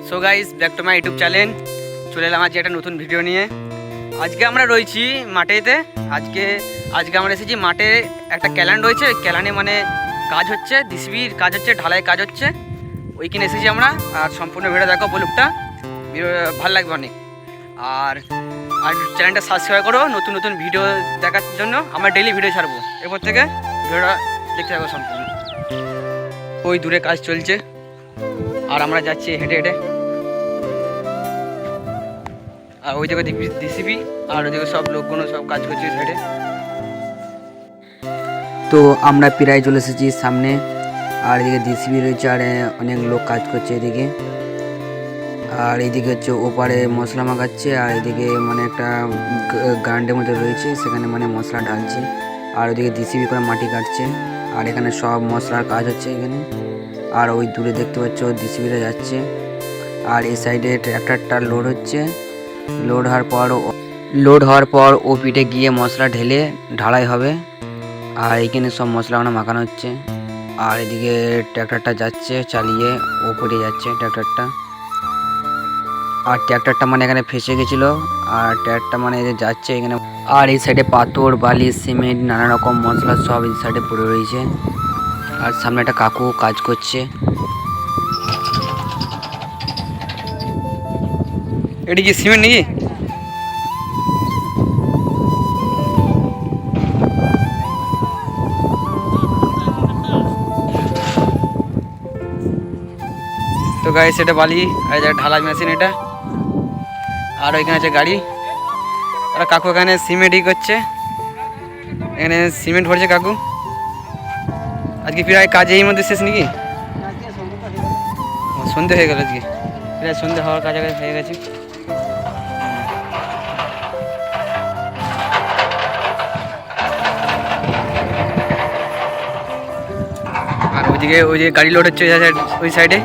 So guys, back to my YouTube channel. চলে এলাম আজকে একটা নতুন ভিডিও নিয়ে। আজকে আমরা রয়েছি মাঠেতে। আজকে আমরা এসেছি মাঠে। একটা ক্যালান রয়েছে, ওই ক্যালানে মানে কাজ হচ্ছে, ডিসিবির কাজ হচ্ছে, ঢালাই কাজ হচ্ছে, ওইখানে এসেছি আমরা। আর সম্পূর্ণ ভিডিও দেখো, বলুকটা ভালো লাগবে অনেক। আর আর চ্যানেলটা সাবস্ক্রাইব করো নতুন নতুন ভিডিও দেখার জন্য। আমরা ডেইলি ভিডিও ছাড়বো, এরপর থেকে ভিডিওটা দেখতে থাকো সম্পূর্ণ। ওই দূরে কাজ চলছে আর আমরা যাচ্ছি হেঁটে হেঁটে। আর ওই দিকে ডিসিপি আর ওইদিকে সব লোকগুলো সব কাজ করছে সাইডে। তো আমরা প্রায় চলে এসেছি সামনে। আর এদিকে ডিসিপি রয়েছে আর অনেক লোক কাজ করছে এদিকে। আর এইদিকে হচ্ছে ওপারে মশলা মাখাচ্ছে, আর এদিকে মানে একটা গ্রাউন্ডের মধ্যে রয়েছে, সেখানে মানে মশলা ঢালছে। আর ওইদিকে ডিসিপি করে মাটি কাটছে। আর এখানে সব মশলার কাজ হচ্ছে এখানে। আর ওই দূরে দেখতে পাচ্ছ ডিসিপিরা যাচ্ছে। আর এই সাইডে ট্র্যাক্টরটা লোড হচ্ছে। লোড হওয়ার পর ও পিঠে গিয়ে মশলা ঢেলে ঢালাই হবে। আর এইখানে সব মশলাগুলো মাখানো হচ্ছে। আর এদিকে ট্র্যাক্টরটা যাচ্ছে চালিয়ে, ওপরে যাচ্ছে ট্র্যাক্টরটা। আর ট্র্যাক্টরটা মানে এখানে ফেসে গেছিলো, আর ট্র্যাক্টরটা মানে যাচ্ছে এখানে। আর এই সাইডে পাথর, বালি, সিমেন্ট, নানা রকম মশলা সব এই সাইডে পড়ে রয়েছে। আর সামনে একটা কাকু কাজ করছে। এটি কি সিমেন্ট নাকি? তো গাইস, এটা বালি আর এটা ঢালাই মেশিন এটা। আর ওইখানে আছে গাড়ি। আর কাকু এখানে সিমেন্টই করছে, এখানে সিমেন্ট ভরছে কাকু। আজকে প্রায় কাজ এই মধ্যে শেষ নাকি? সন্ধে হয়ে গেল, আজকে প্রায় সন্ধে হওয়ার কাছাকাছি হয়ে গেছে। আর ওইদিকে ওই যে গাড়ি লোড হচ্ছে ওই সাইডে।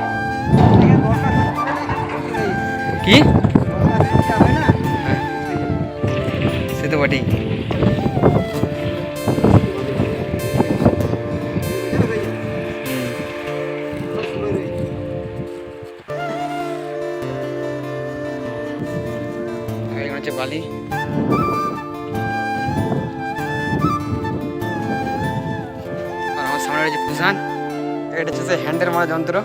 কি সে তো বটেই। হচ্ছে বালি। আর আমার সামনে রয়েছে পুষান। এটা হচ্ছে হ্যান্ডেল মারা যন্ত্র।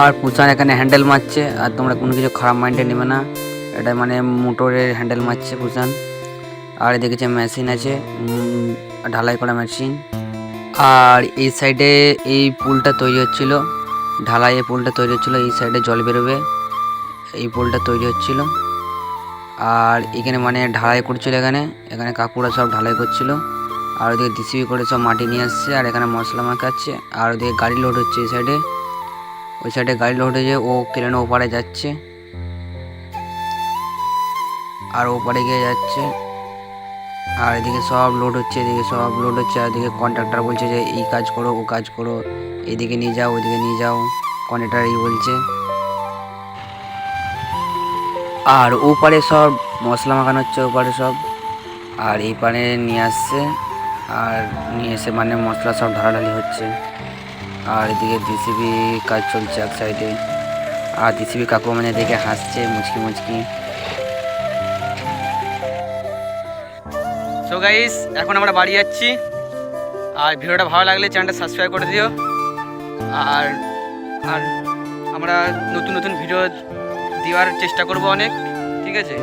আর পুষান এখানে হ্যান্ডেল মারছে। আর তোমরা কোনো কিছু খারাপ মাইন্ডে নেবে না, এটা মানে মোটরের হ্যান্ডেল মারছে পুষান। আর এদিকে যে মেশিন আছে, ঢালাই করা মেশিন। আর এই সাইডে এই পুলটা তৈরি হচ্ছিল, ঢালাই এই পুলটা তৈরি হচ্ছিল। এই সাইডে জল বেরোবে, এই পুলটা তৈরি হচ্ছিল। আর এখানে মানে ঢালাই করছিল, এখানে এখানে কাকুরা সব ঢালাই করছিল। আর ওদিকে ডিসিবি করে সব মাটি নিয়ে আসছে, আর এখানে মশলা মাখাচ্ছে। আর ওদিকে গাড়ি লোড হচ্ছে এই সাইডে। ওই সাইডে গাড়ি লোড হয়ে ও ক্রেনে ওপারে যাচ্ছে, আর ওপারে গিয়ে যাচ্ছে। আর এদিকে সব লোড হচ্ছে, এদিকে সব লোড হচ্ছে। আর এদিকে কন্ট্রাক্টর বলছে যে এই কাজ করো, ও কাজ করো, এদিকে নিয়ে যাও, ওইদিকে নিয়ে যাও, কন্ট্রাক্টর এই বলছে। আর ওপারে সব মশলা মাখানো হচ্ছে, ওপারে সব। আর এই পারে নিয়ে আসছে, আর নিয়ে এসে মানে মশলা সব ঢালাঢালি হচ্ছে। আর এদিকে ডিসিবি কাজ চলছে এক সাইডে। আর ডিসিবি কাকু মানে দেখে হাসছে মুচকি মুচকি। সো গাইস, এখন আমরা বাড়ি যাচ্ছি। আর ভিডিওটা ভালো লাগলে চ্যানেলটা সাবস্ক্রাইব করে দিও। আর আর আমরা নতুন নতুন ভিডিও দেওয়ার চেষ্টা করব অনেক, ঠিক আছে?